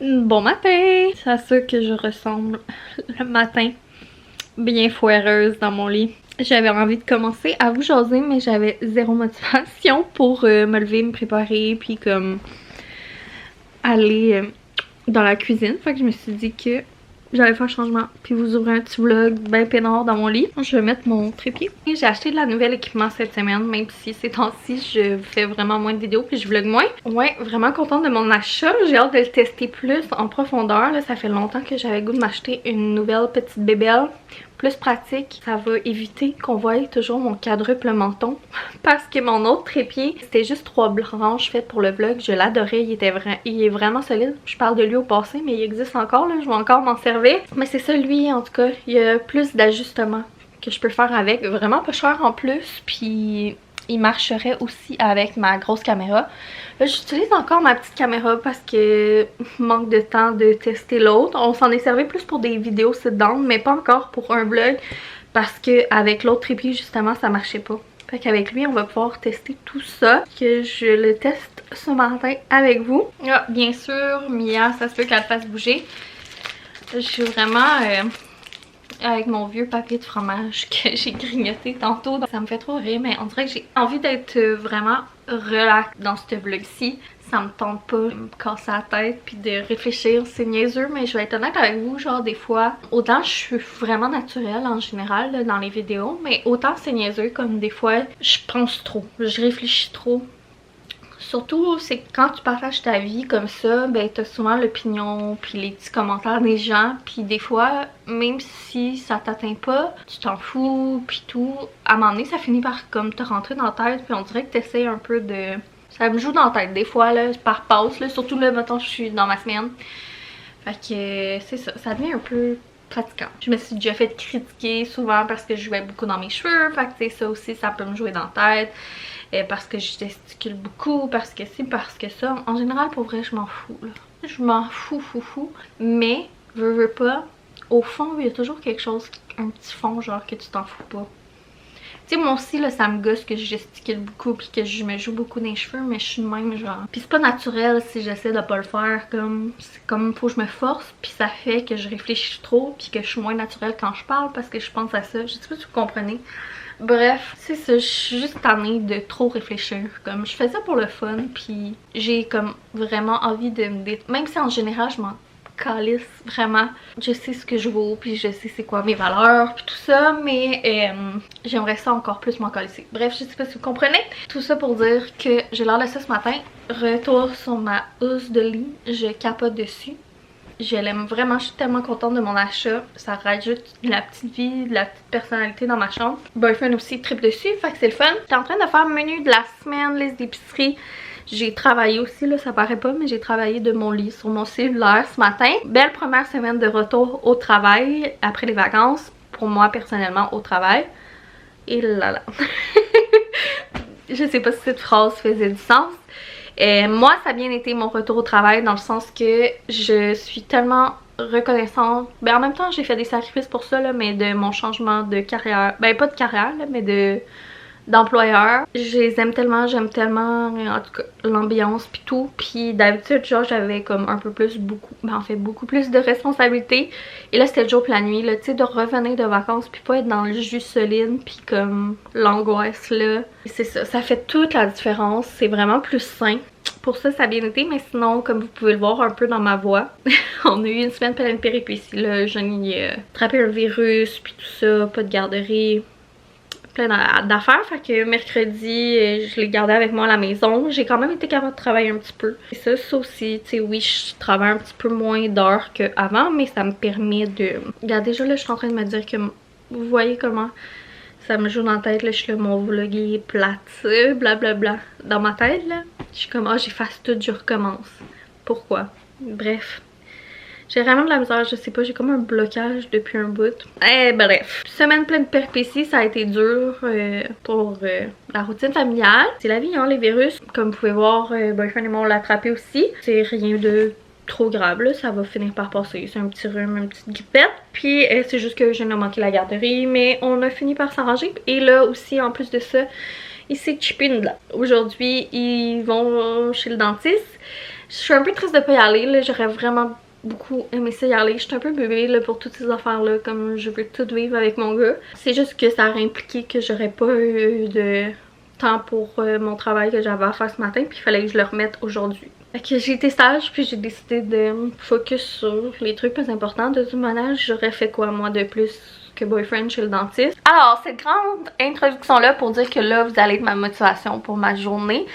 Bon matin! C'est à ça que je ressemble le matin, bien foireuse dans mon lit. J'avais envie de commencer à vous jaser, mais j'avais zéro motivation pour me lever, me préparer, puis comme aller dans la cuisine. Fait que je me suis dit que j'allais faire un changement, puis vous ouvrir un petit vlog bien peinard dans mon lit. Je vais mettre mon trépied. J'ai acheté de la nouvelle équipement cette semaine, même si ces temps-ci je fais vraiment moins de vidéos puis je vlog moins. Ouais, vraiment contente de mon achat. J'ai hâte de le tester plus en profondeur. Là, ça fait longtemps que j'avais le goût de m'acheter une nouvelle petite bébelle. Plus pratique, ça va éviter qu'on voie toujours mon quadruple menton parce que mon autre trépied, c'était juste 3 branches faites pour le vlog. Je l'adorais, il est vraiment solide. Je parle de lui au passé, mais il existe encore, là, je vais encore m'en servir. Mais c'est ça, lui, en tout cas, il y a plus d'ajustements que je peux faire avec. Vraiment pas cher en plus, puis il marcherait aussi avec ma grosse caméra. Là, j'utilise encore ma petite caméra parce que manque de temps de tester l'autre. On s'en est servi plus pour des vidéos sit-down, mais pas encore pour un vlog parce que avec l'autre trépied, justement, ça marchait pas. Fait qu'avec lui, on va pouvoir tester tout ça, que je le teste ce matin avec vous. Ah, bien sûr, Mia, ça se peut qu'elle fasse bouger. Je suis vraiment avec mon vieux papier de fromage que j'ai grignoté tantôt. Ça me fait trop rire, mais on dirait que j'ai envie d'être vraiment relax dans ce vlog-ci. Ça me tente pas de me casser la tête puis de réfléchir, c'est niaiseux, mais je vais être honnête avec vous, genre des fois, autant je suis vraiment naturelle en général là, dans les vidéos, mais autant c'est niaiseux comme des fois je pense trop, je réfléchis trop. Surtout, c'est que quand tu partages ta vie comme ça, ben t'as souvent l'opinion puis les petits commentaires des gens, puis des fois, même si ça t'atteint pas, tu t'en fous puis tout, à un moment donné, ça finit par comme te rentrer dans la tête, puis on dirait que t'essayes un peu de... Ça me joue dans la tête des fois, là, par passe, là, surtout là, mettons, je suis dans ma semaine. Fait que c'est ça, ça devient un peu fatigant. Je me suis déjà fait critiquer souvent parce que je jouais beaucoup dans mes cheveux, fait que tu sais, ça aussi, ça peut me jouer dans la tête. Parce que je gesticule beaucoup, parce que c'est parce que ça. En général, pour vrai, je m'en fous, là. Je m'en fous. Mais, veux pas, au fond, il y a toujours quelque chose, un petit fond, genre, que tu t'en fous pas. Tu sais, moi aussi, là, ça me gosse que je gesticule beaucoup puis que je me joue beaucoup dans les cheveux, mais je suis de même, genre. Puis c'est pas naturel si j'essaie de pas le faire, comme... C'est comme, faut que je me force, puis ça fait que je réfléchis trop puis que je suis moins naturelle quand je parle parce que je pense à ça. Je sais pas si vous comprenez. Bref, c'est ça, je suis juste tannée de trop réfléchir. Comme, je fais ça pour le fun, puis j'ai comme vraiment envie de me... Même si en général, je m'en calisse vraiment. Je sais ce que je vaux, puis je sais c'est quoi mes valeurs, puis tout ça, mais j'aimerais ça encore plus m'en calisser. Bref, je sais pas si vous comprenez. Tout ça pour dire que j'ai l'air de ça ce matin. Retour sur ma housse de lit, je capote dessus. Je l'aime vraiment, je suis tellement contente de mon achat. Ça rajoute de la petite vie, de la petite personnalité dans ma chambre. Boyfriend aussi tripe dessus, fait que c'est le fun. J'étais en train de faire menu de la semaine, liste d'épicerie. J'ai travaillé aussi, là, ça paraît pas, mais j'ai travaillé de mon lit sur mon cellulaire ce matin. Belle première semaine de retour au travail après les vacances. Pour moi, personnellement, au travail. Et là là. Je sais pas si cette phrase faisait du sens. Moi, ça a bien été mon retour au travail dans le sens que je suis tellement reconnaissante. Ben, en même temps, j'ai fait des sacrifices pour ça, là, mais de mon changement de carrière. Ben, pas de carrière, là, mais d'employeur. Je les aime tellement, j'aime tellement, en tout cas, l'ambiance puis tout. Puis d'habitude, genre, j'avais comme un peu plus, beaucoup plus de responsabilités. Et là, c'était le jour puis la nuit, là, tu sais, de revenir de vacances puis pas être dans le jus solide puis comme l'angoisse, là. C'est ça, ça fait toute la différence. C'est vraiment plus sain. Pour ça, ça a bien été, mais sinon, comme vous pouvez le voir un peu dans ma voix, on a eu une semaine pleine de péripéties, là. J'en ai attrapé un virus puis tout ça, pas de garderie. Plein d'affaires, fait que mercredi je l'ai gardé avec moi à la maison. J'ai quand même été capable de travailler un petit peu. Et ça aussi, tu sais, oui, je travaille un petit peu moins d'heures qu'avant, mais ça me permet de... Regarde, déjà là, je suis en train de me dire que vous voyez comment ça me joue dans la tête, là, je suis là, mon vlog est plate, blablabla. Dans ma tête, là, je suis comme, j'efface tout, je recommence. Pourquoi? Bref. J'ai vraiment de la misère, je sais pas, j'ai comme un blocage depuis un bout. Bref. Semaine pleine de péripéties, ça a été dur pour la routine familiale. C'est la vie, hein, les virus. Comme vous pouvez voir, Boyfriend et moi on l'a attrapé aussi. C'est rien de trop grave, là, ça va finir par passer. C'est un petit rhume, une petite grippette. Puis c'est juste que je n'ai manqué la garderie, mais on a fini par s'arranger. Et là aussi, en plus de ça, il s'est chippé une dent. Aujourd'hui, ils vont chez le dentiste. Je suis un peu triste de pas y aller, là. J'aurais vraiment beaucoup aimé ça y aller. Je suis un peu bébé là, pour toutes ces affaires-là, comme je veux tout vivre avec mon gars. C'est juste que ça aurait impliqué que j'aurais pas eu de temps pour mon travail que j'avais à faire ce matin, puis il fallait que je le remette aujourd'hui. Fait que j'ai été sage, puis j'ai décidé de me focus sur les trucs plus importants. De toute manière, j'aurais fait quoi moi de plus que boyfriend chez le dentiste. Alors, cette grande introduction-là pour dire que là, vous allez être ma motivation pour ma journée.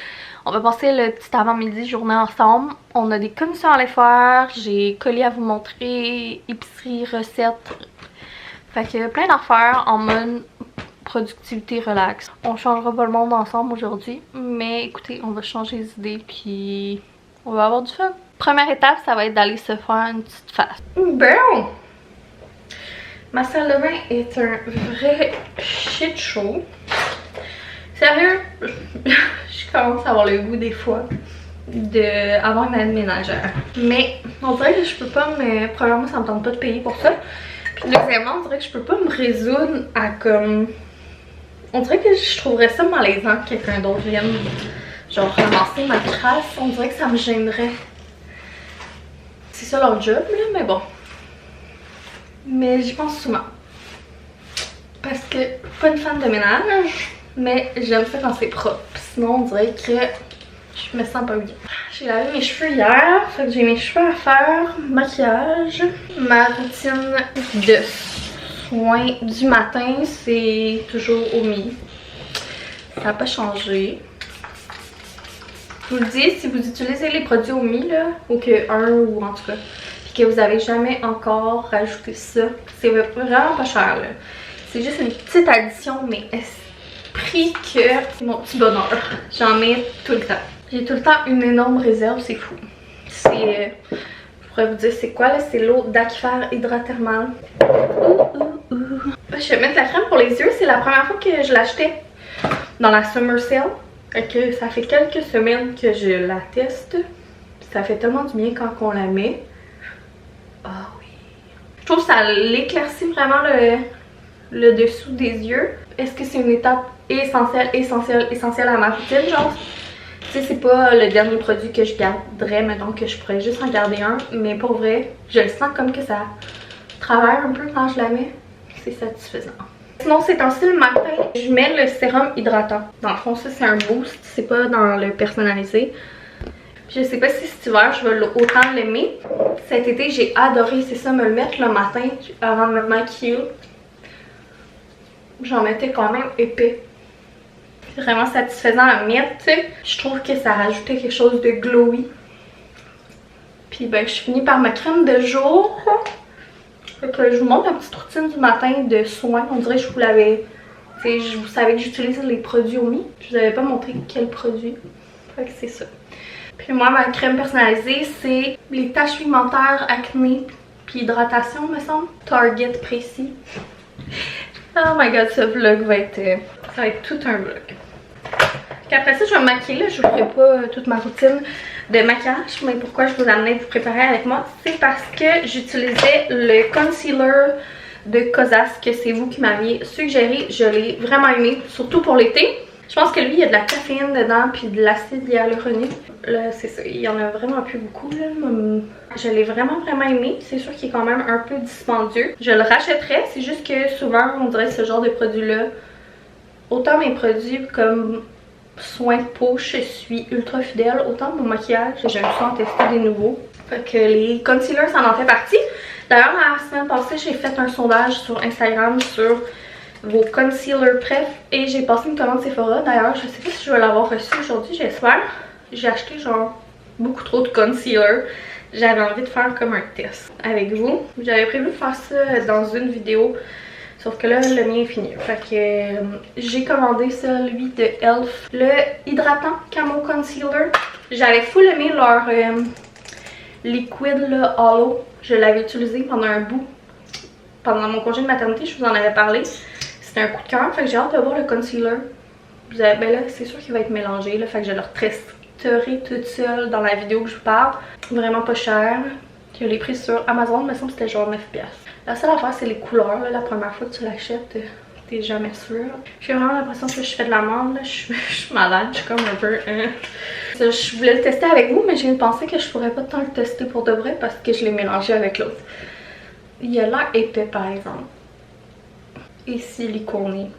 On va passer le petit avant-midi journée ensemble. On a des commissions à aller faire. J'ai colis à vous montrer, épicerie, recettes. Fait que plein d'affaires en mode productivité relax. On changera pas le monde ensemble aujourd'hui. Mais écoutez, on va changer les idées puis on va avoir du fun. Première étape, ça va être d'aller se faire une petite face. Bon! Ma salle de bain est un vrai shit show. Sérieux, je commence à avoir le goût des fois d'avoir une aide ménagère. Mais on dirait que je peux pas me... Premièrement, ça me tente pas de payer pour ça. Puis deuxièmement, on dirait que je peux pas me résoudre à comme... On dirait que je trouverais ça malaisant que quelqu'un d'autre vienne genre ramasser ma crasse. On dirait que ça me gênerait. C'est ça leur job là, mais bon. Mais j'y pense souvent. Parce que pas une fan de ménage. Mais j'aime ça quand c'est propre. Sinon, on dirait que je me sens pas bien. J'ai lavé mes cheveux hier. Fait que j'ai mes cheveux à faire. Maquillage. Ma routine de soins du matin, c'est toujours au mi. Ça n'a pas changé. Je vous le dis, si vous utilisez les produits au mi, là, ou que un ou en tout cas, puis que vous avez jamais encore rajouté ça, c'est vraiment pas cher, là. C'est juste une petite addition, mais prix que c'est mon petit bonheur. J'en mets tout le temps. J'ai tout le temps une énorme réserve, c'est fou. C'est... je pourrais vous dire c'est quoi là? C'est l'eau d'Aquifère Hydrathermal. Je vais mettre la crème pour les yeux. C'est la première fois que je l'achetais dans la Summer Sale. Fait que ça fait quelques semaines que je la teste. Ça fait tellement du bien quand on la met. Ah oui. Je trouve que ça l'éclaircit vraiment le dessous des yeux. Est-ce que c'est une étape essentielle à ma routine, genre? Tu sais, c'est pas le dernier produit que je garderais, mettons que je pourrais juste en garder un, mais pour vrai, je le sens comme que ça travaille un peu quand je la mets. C'est satisfaisant. Sinon, c'est un style matin, je mets le sérum hydratant. Dans le fond, ça c'est un boost, c'est pas dans le personnalisé. Je sais pas si cet hiver je vais autant l'aimer. Cet été, j'ai adoré, c'est ça, me le mettre le matin avant de me maquiller. J'en mettais quand même épais. C'est vraiment satisfaisant à mettre, tu sais. Je trouve que ça rajoutait quelque chose de glowy. Puis ben, je finis par ma crème de jour. Fait que je vous montre ma petite routine du matin de soins. On dirait que je vous l'avais... Vous savez que j'utilise les produits Omi. Je vous avais pas montré quel produit. Fait que c'est ça. Puis moi, ma crème personnalisée, c'est les taches pigmentaires, acné, puis hydratation, me semble. Target précis. Oh my god, ce vlog va être... ça va être tout un vlog. Après ça, je vais me maquiller. Là, je vous ferai pas toute ma routine de maquillage. Mais pourquoi je vous amenais vous préparer avec moi? C'est parce que j'utilisais le concealer de Kosas, que c'est vous qui m'aviez suggéré. Je l'ai vraiment aimé, surtout pour l'été. Je pense que lui, il y a de la caféine dedans, puis de l'acide hyaluronique. Là, c'est ça, il y en a vraiment plus beaucoup, là. Je l'ai vraiment aimé. C'est sûr qu'il est quand même un peu dispendieux. Je le rachèterais, c'est juste que souvent, on dirait ce genre de produit-là. Autant mes produits comme soins de peau, je suis ultra fidèle. Autant mon maquillage, j'aime ça en tester des nouveaux. Fait que les concealers, ça en fait partie. D'ailleurs, la semaine passée, j'ai fait un sondage sur Instagram sur vos concealers préf et j'ai passé une commande Sephora. D'ailleurs, je sais pas si je vais l'avoir reçu aujourd'hui, j'espère. J'ai acheté genre beaucoup trop de concealer. J'avais envie de faire comme un test avec vous. J'avais prévu de faire ça dans une vidéo, sauf que là, le mien est fini. Fait que j'ai commandé celui de Elf, le hydratant Camo Concealer. J'avais full aimé leur liquide là, Hollow. Je l'avais utilisé pendant un bout. Pendant mon congé de maternité, je vous en avais parlé. C'était un coup de cœur, fait que j'ai hâte de voir le concealer. Ben là, c'est sûr qu'il va être mélangé, là, fait que je le retesterai toute seule dans la vidéo que je vous parle. Vraiment pas cher. Je l'ai pris sur Amazon, il me semble que c'était genre 9$. La seule affaire, c'est les couleurs, là. La première fois que tu l'achètes, t'es jamais sûr. J'ai vraiment l'impression que je fais de la merde, là. Je suis malade, je suis comme un peu... Je voulais le tester avec vous, mais j'ai pensé que je pourrais pas tant le tester pour de vrai parce que je l'ai mélangé avec l'autre. Il a l'air épais par exemple. Et siliconé.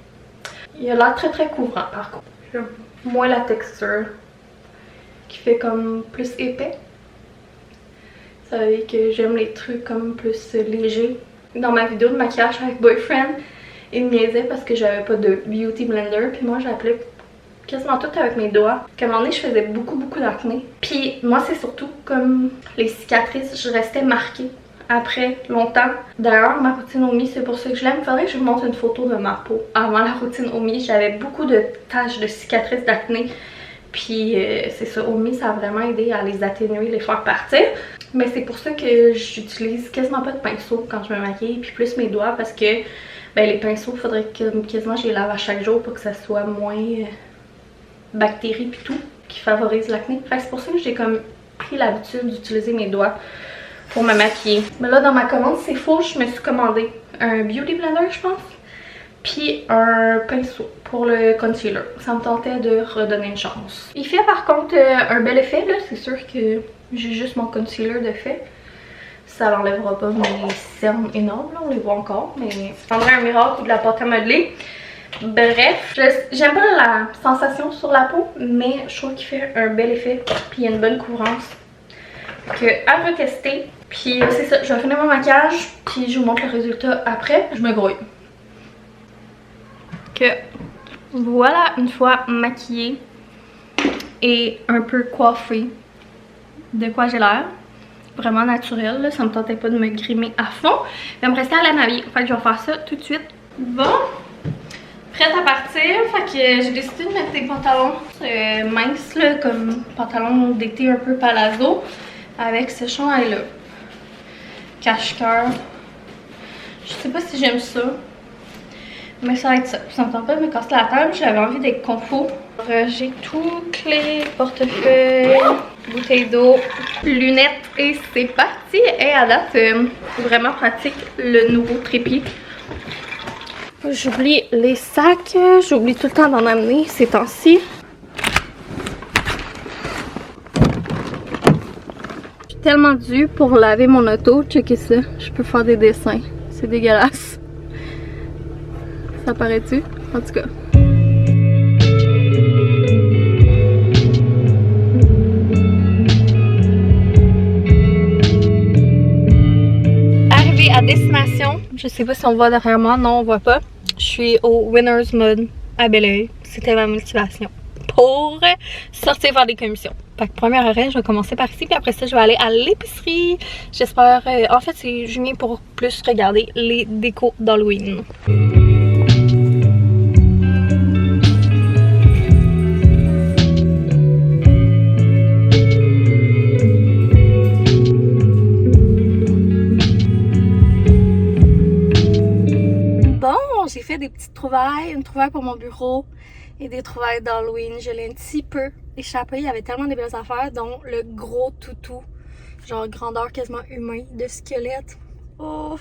Il a l'air très très couvrant par contre. J'aime moins la texture qui fait comme plus épais. Vous savez que j'aime les trucs comme plus légers. Dans ma vidéo de maquillage avec Boyfriend, il me niaisait parce que j'avais pas de beauty blender. Puis moi j'appelais quasiment tout avec mes doigts. Qu'à un moment donné je faisais beaucoup d'acné. Puis moi c'est surtout comme les cicatrices, je restais marquée après longtemps. D'ailleurs ma routine Omi, c'est pour ça que je l'aime. Il faudrait que je vous montre une photo de ma peau. Avant la routine Omi, j'avais beaucoup de taches de cicatrices d'acné. Puis c'est ça, Omi ça a vraiment aidé à les atténuer, les faire partir. Mais c'est pour ça que j'utilise quasiment pas de pinceau quand je me maquille, puis plus mes doigts parce que ben, les pinceaux, il faudrait que quasiment je les lave à chaque jour pour que ça soit moins bactéries puis tout, qui favorise l'acné. Fait que c'est pour ça que j'ai comme pris l'habitude d'utiliser mes doigts pour me maquiller. Mais là dans ma commande c'est faux, je me suis commandé un beauty blender je pense, puis un pinceau pour le concealer. Ça me tentait de redonner une chance. Il fait par contre un bel effet là, c'est sûr que j'ai juste mon concealer de fait. Ça l'enlèvera pas mes cernes énormes, là, on les voit encore, mais je prendrais un miracle ou de la pâte à modeler. Bref, j'aime pas la sensation sur la peau, mais je trouve qu'il fait un bel effet, puis il y a une bonne couvrance. Donc à retester. Puis c'est ça, je vais finir mon maquillage, puis je vous montre le résultat après. Je me grouille. Que voilà, une fois maquillée et un peu coiffée, de quoi j'ai l'air. Vraiment naturel, là. Ça me tentait pas de me grimer à fond. Je vais me rester à la m'habiller. Fait que je vais faire ça tout de suite. Bon, prête à partir. Fait que j'ai décidé de mettre des pantalons minces, là, comme pantalons d'été un peu palazzo, avec ce chandail là. Cache-cœur. Je sais pas si j'aime ça, mais ça va être ça. Ça me tente pas de me casser la table. J'avais envie d'être confo. J'ai tout, clé, portefeuille, bouteille d'eau, lunettes et c'est parti. Et à date, vraiment pratique le nouveau trépied. J'oublie les sacs, j'oublie tout le temps d'en amener ces temps-ci. Je suis tellement due pour laver mon auto. Checkez ça, je peux faire des dessins. C'est dégueulasse. Ça paraît-tu? En tout cas. Arrivé à destination, je sais pas si on voit derrière moi, non on voit pas. Je suis au Winners Mode à Belleuil. C'était ma motivation pour sortir faire des commissions. Fait que premier arrêt, je vais commencer par ici, puis après ça je vais aller à l'épicerie. J'espère, en fait c'est je viens pour plus regarder les décos d'Halloween. J'ai fait des petites trouvailles, une trouvaille pour mon bureau et des trouvailles d'Halloween. Je l'ai un petit peu échappé, il y avait tellement de belles affaires, dont le gros toutou, genre grandeur quasiment humain, de squelette. Oh,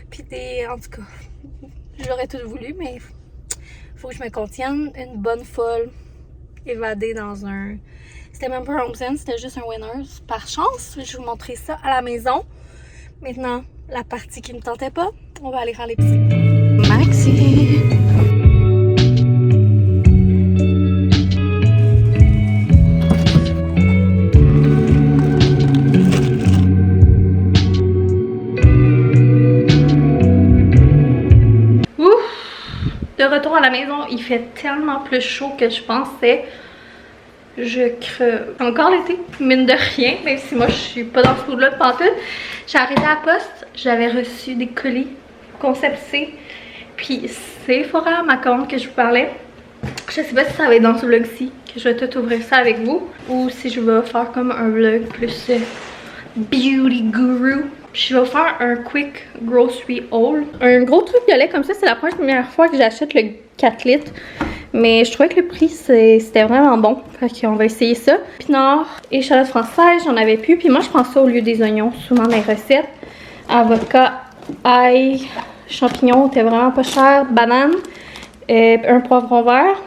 puis des... en tout cas, j'aurais tout voulu, mais faut que je me contienne. Une bonne folle évadée dans un... C'était même pas un Home Sense, c'était juste un Winners. Par chance, je vais vous montrer ça à la maison. Maintenant, la partie qui me tentait pas, on va aller faire l'épicerie. Maxi. Ouf! De retour à la maison, il fait tellement plus chaud que je pensais. Je creve. Encore l'été, mine de rien, même si moi je suis pas dans ce mood-là de pantoute. J'ai arrêté à la poste, j'avais reçu des colis Concept C. Puis Sephora, ma commande que je vous parlais. Je sais pas si ça va être dans ce vlog-ci que je vais tout ouvrir ça avec vous, ou si je vais faire comme un vlog plus beauty guru. Je vais vous faire un quick grocery haul. Un gros truc violet comme ça, c'est la première fois que j'achète le 4 litres. Mais je trouvais que le prix c'était vraiment bon. Fait qu'on va essayer ça. Pinard, échalote française, j'en avais plus. Puis moi je prends ça au lieu des oignons souvent dans les recettes. Avocat, ail, champignons, c'était vraiment pas cher. Banane. un poivron vert.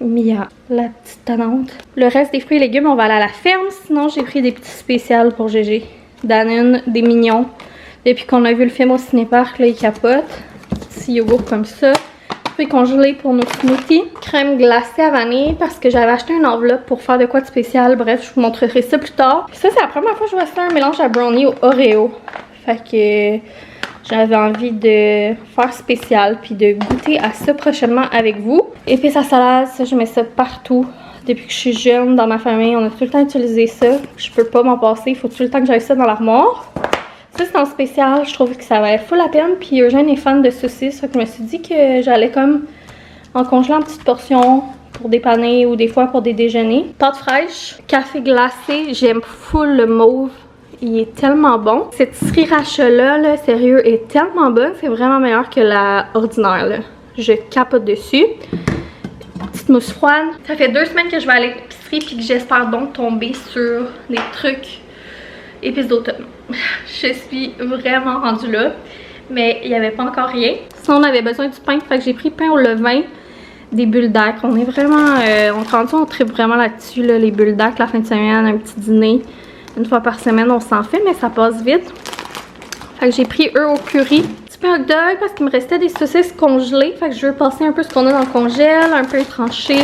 Mia, la petite tannante. Le reste des fruits et légumes, on va aller à la ferme. Sinon, j'ai pris des petits spéciales pour GG. Danone, des mignons. Depuis qu'on a vu le film au cinéparc, là, il capote. Petit yogourt comme ça. Fruits congelés pour nos smoothies. Crème glacée à vanille parce que j'avais acheté une enveloppe pour faire de quoi de spécial. Bref, je vous montrerai ça plus tard. Puis ça, c'est la première fois que je vais faire un mélange à brownie au Oreo. Fait que j'avais envie de faire spécial puis de goûter à ça prochainement avec vous. Épices à salade, ça, je mets ça partout. Depuis que je suis jeune, dans ma famille, on a tout le temps utilisé ça. Je peux pas m'en passer, il faut tout le temps que j'aille ça dans l'armoire. Ça, c'est en spécial, je trouve que ça valait full la peine. Puis Eugène est fan de saucisses, donc je me suis dit que j'allais comme en congeler en petites portions pour dépanner ou des fois pour des déjeuners. Pâte fraîche, café glacé, j'aime full le mauve. Il est tellement bon. Cette sriracha-là, là, sérieux, est tellement bonne. C'est vraiment meilleur que la ordinaire, là. Je capote dessus. Petite mousse froide. Ça fait 2 semaines que je vais aller à l'épicerie puis que j'espère donc tomber sur des trucs épices d'automne. Je suis vraiment rendue là. Mais il n'y avait pas encore rien. Sinon, on avait besoin du pain. Fait que j'ai pris pain au levain. Des bulles d'acre. On est vraiment... on tripe vraiment là-dessus, là, les bulles d'acre la fin de semaine, un petit dîner. Une fois par semaine, on s'en fait, mais ça passe vite. Fait que j'ai pris eux au curry. Petit peu hot dog parce qu'il me restait des saucisses congelées. Fait que je veux passer un peu ce qu'on a dans le congèle, un peu tranché.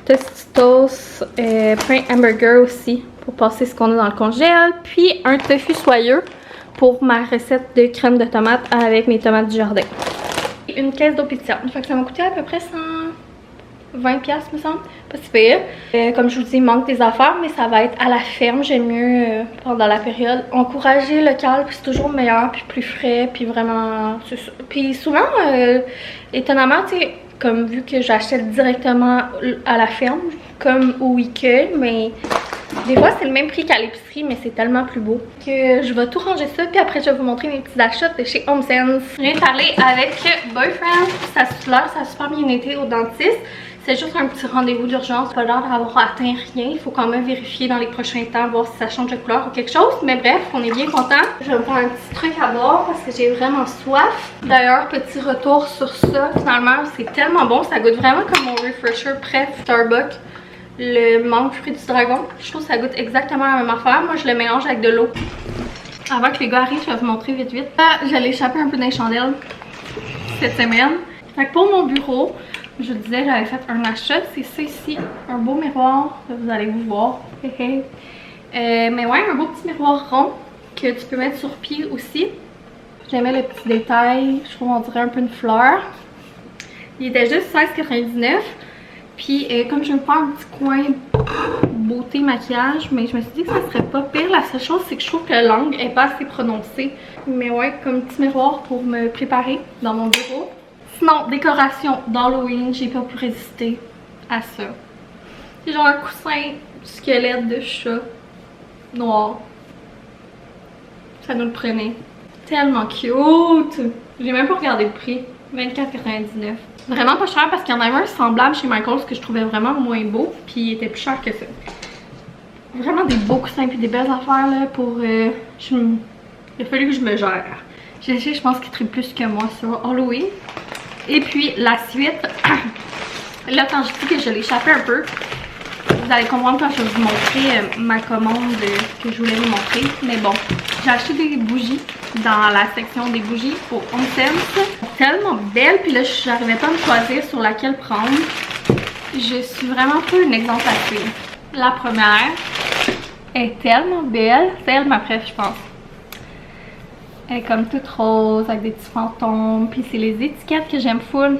Tostitos, pain hamburger aussi pour passer ce qu'on a dans le congèle. Puis un tofu soyeux pour ma recette de crème de tomate avec mes tomates du jardin. Et une caisse d'eau pétillante. Fait que ça m'a coûté à peu près 120$ me semble, pas si pire. Comme je vous dis, il manque des affaires, mais ça va être à la ferme. J'aime mieux pendant la période encourager le local, puis c'est toujours meilleur, puis plus frais, puis vraiment... Puis souvent, étonnamment, tu sais, comme vu que j'achète directement à la ferme, comme au Ikea, mais des fois c'est le même prix qu'à l'épicerie, mais c'est tellement plus beau que je vais tout ranger ça, puis après je vais vous montrer mes petits achats de chez HomeSense. Je viens de parler avec Boyfriend, ça a super bien été au dentiste. C'est juste un petit rendez-vous d'urgence, pas l'air d'avoir atteint rien. Il faut quand même vérifier dans les prochains temps, voir si ça change de couleur ou quelque chose. Mais bref, on est bien content. Je vais me faire un petit truc à boire parce que j'ai vraiment soif. D'ailleurs, petit retour sur ça, finalement, c'est tellement bon. Ça goûte vraiment comme mon refresher préf Starbucks. Le mangue fruit du dragon. Je trouve que ça goûte exactement la même affaire. Moi, je le mélange avec de l'eau. Avant que les gars arrivent, je vais vous montrer vite. J'allais échapper un peu dans les chandelles cette semaine. Fait que pour mon bureau, je vous disais, j'avais fait un achat. C'est ça ici, un beau miroir. Là, vous allez vous voir. Mais ouais, un beau petit miroir rond que tu peux mettre sur pied aussi. J'aimais le petit détail. Je trouve on dirait un peu une fleur. Il était juste 16,99$. Puis comme je veux me faire un petit coin beauté maquillage, mais je me suis dit que ça serait pas pire. La seule chose, c'est que je trouve que l'angle est pas assez prononcé. Mais ouais, comme petit miroir pour me préparer dans mon bureau. Sinon, décoration d'Halloween, j'ai pas pu résister à ça. C'est genre un coussin squelette de chat noir. Ça nous le prenait. Tellement cute! J'ai même pas regardé le prix. 24,99$. Vraiment pas cher parce qu'il y en avait un semblable chez Michaels que je trouvais vraiment moins beau. Puis il était plus cher que ça. Vraiment des beaux coussins puis des belles affaires là pour... Il a fallu que je me gère. Je pense qu'il tripe plus que moi sur Halloween. Et puis la suite, là quand je dis que je l'ai échappé un peu, vous allez comprendre quand je vais vous montrer ma commande que je voulais vous montrer. Mais bon, j'ai acheté des bougies dans la section des bougies au HomeSense. Tellement belles, puis là j'arrivais pas à me choisir sur laquelle prendre. Je suis vraiment pas une exemple à suivre. La première est tellement belle, c'est elle ma préf je pense. Elle est comme toute rose avec des petits fantômes. Puis c'est les étiquettes que j'aime full.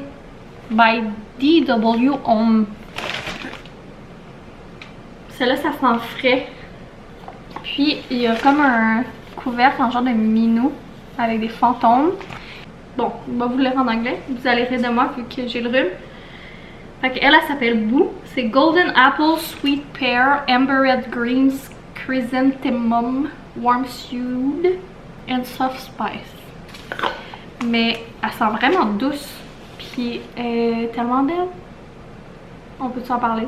By DW Home. Celle-là, ça sent frais. Puis il y a comme un couvercle en genre de minou avec des fantômes. Bon, je vais vous le lire en anglais. Vous allez rire de moi vu que j'ai le rhume. Fait qu'elle, elle s'appelle Boo. C'est Golden Apple, Sweet Pear, Amber Red Greens, Chrysanthemum, Warm Sued and Soft Spice. Mais elle sent vraiment douce. Puis elle est tellement belle. On peut s'en parler.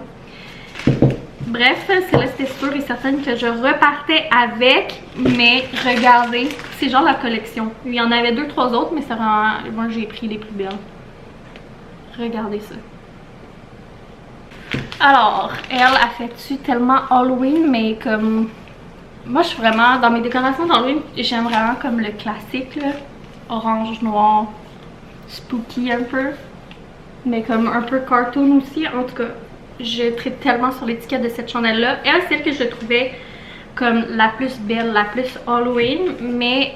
Bref, celle-là c'était sûr et certaine que je repartais avec. Mais regardez, c'est genre la collection. Il y en avait 2-3 autres, mais c'est vraiment... Moi j'ai pris les plus belles. Regardez ça. Alors, elle a fait-tu tellement Halloween, mais comme... Moi, je suis vraiment... Dans mes décorations d'Halloween, j'aime vraiment comme le classique, là. Orange, noir, spooky un peu. Mais comme un peu cartoon aussi. En tout cas, je tripe tellement sur l'étiquette de cette chandelle-là. Elle, celle que je trouvais comme la plus belle, la plus Halloween. Mais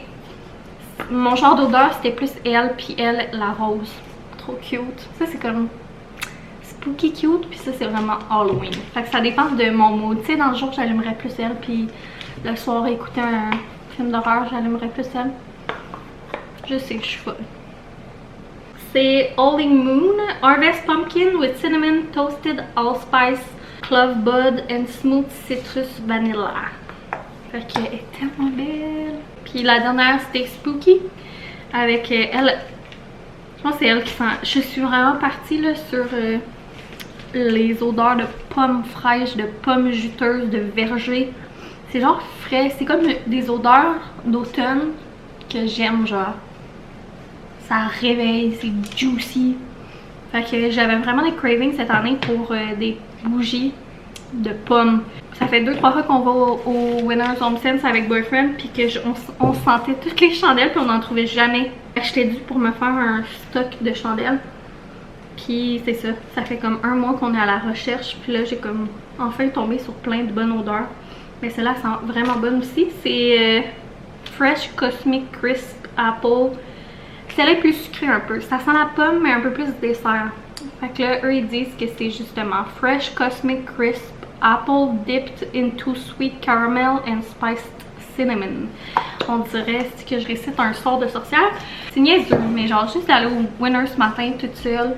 mon genre d'odeur, c'était plus elle, puis elle, la rose. Trop cute. Ça, c'est comme... spooky cute, puis ça c'est vraiment Halloween. Fait que ça dépend de mon mood. Tu sais, dans le jour j'allumerais plus elle, puis le soir écouter un film d'horreur j'allumerais plus elle. Je sais que je suis folle. C'est Howling Moon Harvest Pumpkin with Cinnamon Toasted Allspice Clove Bud and Smooth Citrus Vanilla. Fait qu'elle est tellement belle. Puis la dernière c'était Spooky avec elle. Je pense que c'est elle qui sent. Je suis vraiment partie là sur les odeurs de pommes fraîches, de pommes juteuses, de verger. C'est genre frais, c'est comme des odeurs d'automne que j'aime, genre. Ça réveille, c'est juicy. Fait que j'avais vraiment des cravings cette année pour des bougies de pommes. Ça fait 2-3 fois qu'on va au Winners Home Sense avec Boyfriend, puis on sentait toutes les chandelles, puis on n'en trouvait jamais. J'étais due pour me faire un stock de chandelles. Puis c'est ça, ça fait comme 1 mois qu'on est à la recherche, puis là j'ai comme enfin tombé sur plein de bonnes odeurs. Mais celle-là sent vraiment bonne aussi, c'est Fresh Cosmic Crisp Apple. Celle-là est plus sucrée un peu, ça sent la pomme mais un peu plus dessert. Fait que là eux ils disent que c'est justement Fresh Cosmic Crisp Apple dipped into sweet caramel and spiced cinnamon. On dirait que je récite un sort de sorcière. C'est niaiseux, mais genre juste aller au Winner ce matin toute seule,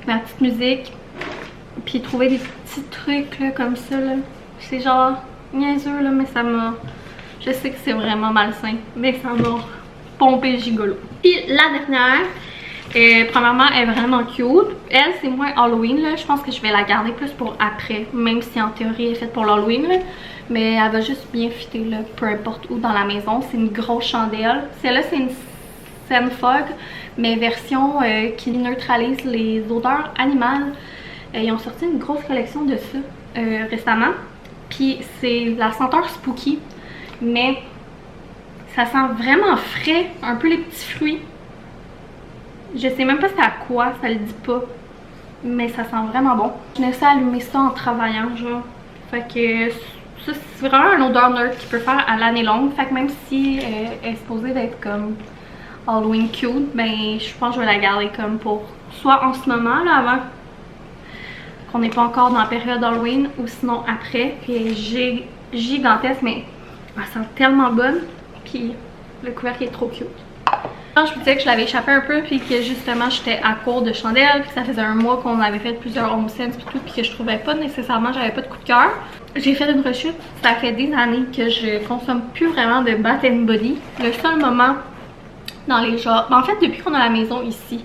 ma petite musique, puis trouver des petits trucs là, comme ça là. C'est genre niaiseux là, mais ça m'a... Je sais que c'est vraiment malsain, mais ça m'a pompé gigolo. Puis la dernière, premièrement elle est vraiment cute. Elle c'est moins Halloween là, je pense que je vais la garder plus pour après, même si en théorie elle est faite pour l'Halloween là. Mais elle va juste bien fitter là, peu importe où dans la maison. C'est une grosse chandelle. Celle-là c'est une Scent-Fog, mais version qui neutralise les odeurs animales. Ils ont sorti une grosse collection de ça récemment. Puis c'est la senteur spooky, mais ça sent vraiment frais, un peu les petits fruits. Je sais même pas c'est à quoi, ça le dit pas, mais ça sent vraiment bon. Je laissais allumer ça en travaillant, genre. Fait que ça c'est vraiment une odeur neutre qui peut faire à l'année longue. Fait que même si elle est supposée d'être comme Halloween cute, ben je pense que je vais la garder comme pour soit en ce moment là avant qu'on n'est pas encore dans la période Halloween, ou sinon après. Puis elle est gigantesque, mais elle sent tellement bonne, puis le couvercle est trop cute. Quand je vous disais que je l'avais échappé un peu, puis que justement j'étais à court de chandelles, puis ça faisait 1 mois qu'on avait fait plusieurs home sense puis tout, puis que je trouvais pas nécessairement, j'avais pas de coup de cœur. J'ai fait une rechute. Ça fait des années que je consomme plus vraiment de Bath & Body. Le seul moment dans les genres... En fait, depuis qu'on a la maison ici,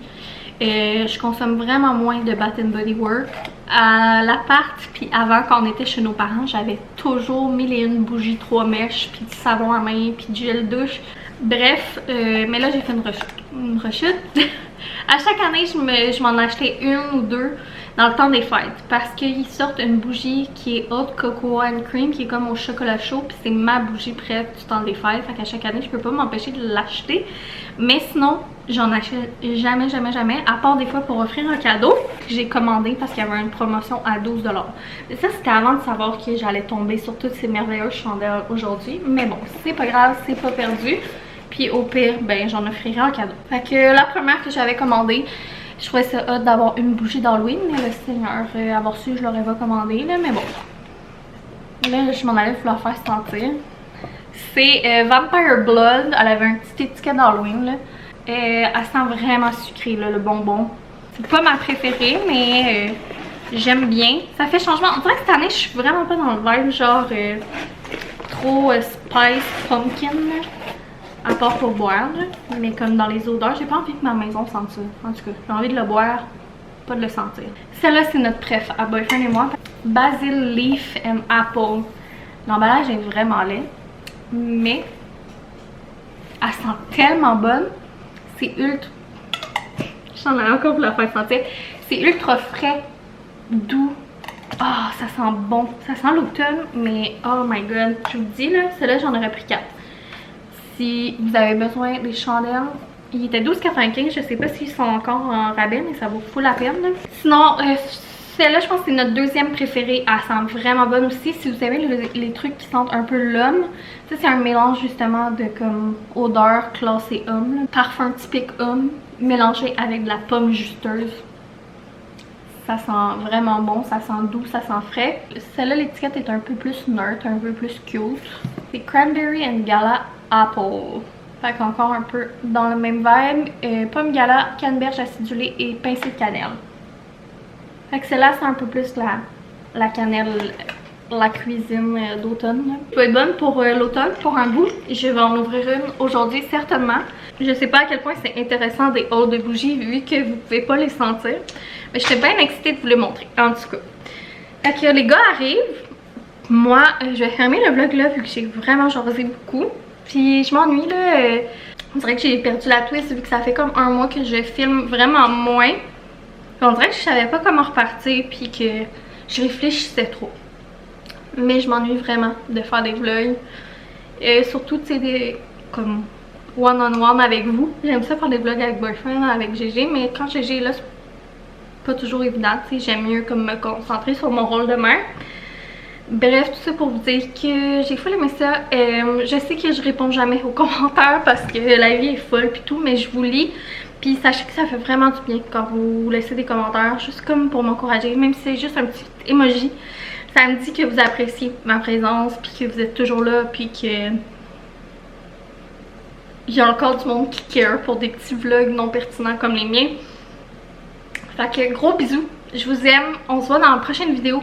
je consomme vraiment moins de Bath & Body Work. À l'appart, puis avant quand on était chez nos parents, j'avais toujours 1001 bougies 3 mèches, puis du savon à main, puis du gel douche. Bref, mais là j'ai fait une rechute. À chaque année, je m'en achetais 1 ou 2 dans le temps des fêtes, parce qu'ils sortent une bougie qui est hot cocoa and cream, qui est comme au chocolat chaud, puis c'est ma bougie prête du temps des fêtes. Fait qu'à chaque année, je peux pas m'empêcher de l'acheter. Mais sinon, j'en achète jamais, à part des fois pour offrir un cadeau que j'ai commandé parce qu'il y avait une promotion à 12 $. Mais ça, c'était avant de savoir que j'allais tomber sur toutes ces merveilleuses chandelles aujourd'hui. Mais bon, c'est pas grave, c'est pas perdu. Puis au pire, ben j'en offrirai un cadeau. Fait que la première que j'avais commandée, je trouvais ça hot d'avoir une bougie d'Halloween, mais le Seigneur, avoir su, je l'aurais pas commandé là, mais bon. Là, je m'en allais vouloir faire sentir. C'est Vampire Blood, elle avait un petit étiquette d'Halloween là. Elle sent vraiment sucré là, le bonbon. C'est pas ma préférée, mais j'aime bien. Ça fait changement. On dirait que cette année, je suis vraiment pas dans le vibe genre trop spice pumpkin là. À part pour boire, là. Mais comme dans les odeurs, j'ai pas envie que ma maison sente ça. En tout cas, j'ai envie de le boire, pas de le sentir. Celle-là, c'est notre préf à Boyfriend et moi. Basil Leaf and Apple. L'emballage est vraiment laid, mais elle sent tellement bonne. C'est ultra... J'en ai encore pour la faire sentir. C'est ultra frais, doux. Ah, ça sent bon. Ça sent l'automne, mais oh my god. Je vous dis, là, celle-là, j'en aurais pris 4. Si vous avez besoin des chandelles, il était 12,95. Je sais pas s'ils sont encore en rabais, mais ça vaut fou la peine. Là. Sinon, celle-là, je pense que c'est notre deuxième préférée. Elle sent vraiment bonne aussi. Si vous aimez les trucs qui sentent un peu l'homme, ça c'est un mélange justement de comme odeur classée homme. Là. Parfum typique homme, mélangé avec de la pomme justeuse. Ça sent vraiment bon, ça sent doux, ça sent frais. Celle-là, l'étiquette est un peu plus neutre, un peu plus cute. C'est Cranberry and Gala Apple. Fait qu'encore un peu dans le même vibe. Pomme gala, canneberge acidulée et pincée de cannelle. Fait que celle-là, c'est un peu plus la cannelle, la cuisine d'automne. Ça peut être bonne pour l'automne, pour un goût. Je vais en ouvrir une aujourd'hui, certainement. Je sais pas à quel point c'est intéressant des hauts de bougies, vu que vous pouvez pas les sentir. Mais j'étais bien excitée de vous les montrer, en tout cas. Fait que les gars arrivent. Moi, je vais fermer le vlog là, vu que j'ai vraiment jasé beaucoup. Puis je m'ennuie là. On dirait que j'ai perdu la twist, vu que ça fait comme un mois que je filme vraiment moins. On dirait que je savais pas comment repartir, puis que je réfléchissais trop. Mais je m'ennuie vraiment de faire des vlogs. Surtout, tu sais, des comme one-on-one avec vous. J'aime ça faire des vlogs avec Boyfriend, avec GG, mais quand GG est là, c'est pas toujours évident. Tu sais, j'aime mieux comme me concentrer sur mon rôle de mère. Bref, tout ça pour vous dire que j'ai full aimé ça. Je sais que je réponds jamais aux commentaires parce que la vie est folle pis tout, mais je vous lis. Puis sachez que ça fait vraiment du bien quand vous laissez des commentaires, juste comme pour m'encourager, même si c'est juste un petit emoji. Ça me dit que vous appréciez ma présence, puis que vous êtes toujours là, puis que il y a encore du monde qui care pour des petits vlogs non pertinents comme les miens. Fait que gros bisous, je vous aime, on se voit dans la prochaine vidéo.